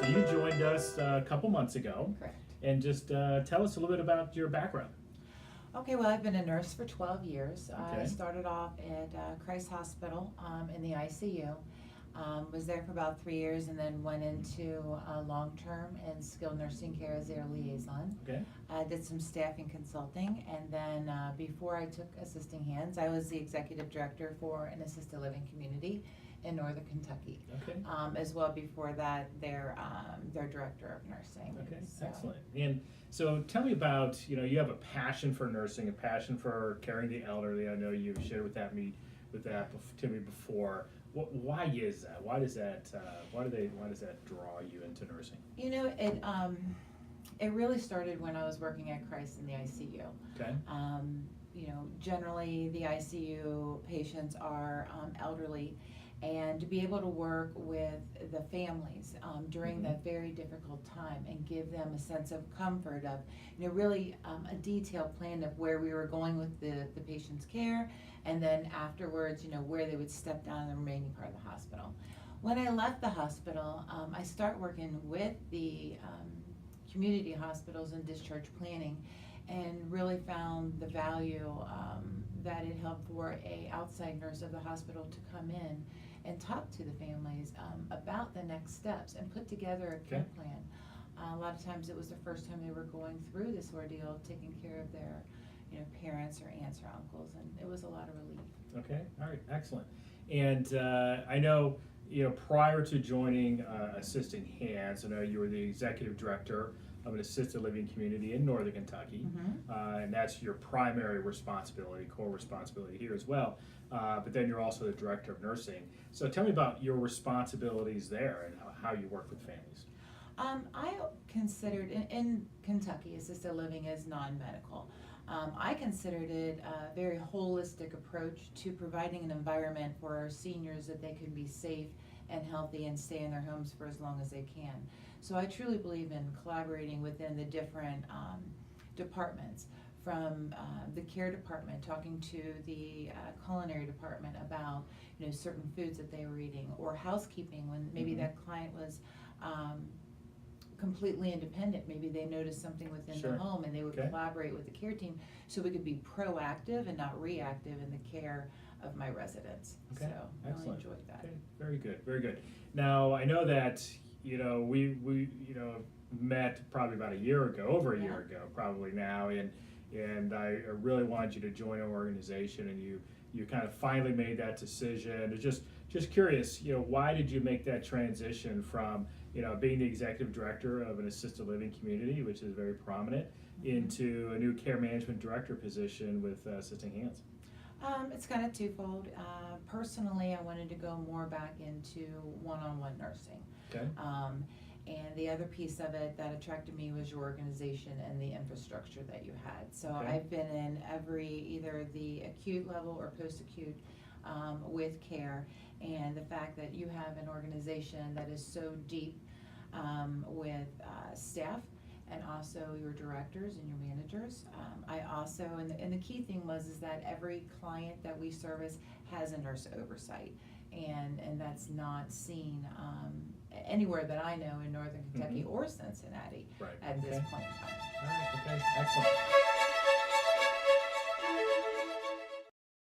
So you joined us a couple months ago, Correct. and just tell us a little bit about your background. Okay, well, I've been a nurse for 12 years. I Okay. started off at Christ Hospital in the ICU. Was there for about 3 years and then went into long-term and skilled nursing care as their liaison. Okay. Did some staffing consulting, and then before I took Assisting Hands, I was the executive director for an assisted living community in Northern Kentucky. Okay. As well, before that, their director of nursing. Okay. So- Excellent. And so tell me about, you have a passion for nursing, a passion for caring the elderly. I know you've shared with that to me before. Why is that? Why does that draw you into nursing? You know, it really started when I was working at Christ in the ICU. Okay. Generally the ICU patients are elderly, and to be able to work with the families during that very difficult time and give them a sense of comfort of, really a detailed plan of where we were going with the patient's care, and then afterwards, where they would step down in the remaining part of the hospital. When I left the hospital, I started working with the community hospitals and discharge planning, and really found the value that it helped for a outside nurse of the hospital to come in and talk to the families about the next steps and put together a care Okay. plan. A lot of times it was the first time they were going through this ordeal, taking care of their parents or aunts or uncles, and it was a lot of relief. Okay. All right. Excellent. And I know, prior to joining Assisting Hands, I know you were the executive director of an assisted living community in Northern Kentucky, and that's your primary responsibility, core responsibility here as well. But then you're also the director of nursing. So tell me about your responsibilities there and how you work with families. I considered, in Kentucky, assisted living is non-medical. I considered it a very holistic approach to providing an environment for our seniors that they can be safe and healthy and stay in their homes for as long as they can. So I truly believe in collaborating within the different departments, from the care department, talking to the culinary department about certain foods that they were eating, or housekeeping when maybe that client was completely independent. Maybe they noticed something within Sure. the home, and they would Okay. collaborate with the care team so we could be proactive and not reactive in the care of my residents. Okay. So I really Excellent. enjoyed that. Okay. Very good. Very good. Now I know that we met probably about a year ago, over a year ago, probably now, and I really wanted you to join our organization, and you kind of finally made that decision. It's just curious, why did you make that transition from being the executive director of an assisted living community, which is very prominent, into a new care management director position with Assisting Hands? It's kind of twofold. Personally, I wanted to go more back into one-on-one nursing. Okay. And the other piece of it that attracted me was your organization and the infrastructure that you had. So Okay. I've been in either the acute level or post-acute with care, and the fact that you have an organization that is so deep with staff, and also your directors and your managers. I also, and the key thing is that every client that we service has a nurse oversight, and that's not seen anywhere that I know in Northern Kentucky or Cincinnati Right. at this Okay. point in time. All right. Okay. Excellent.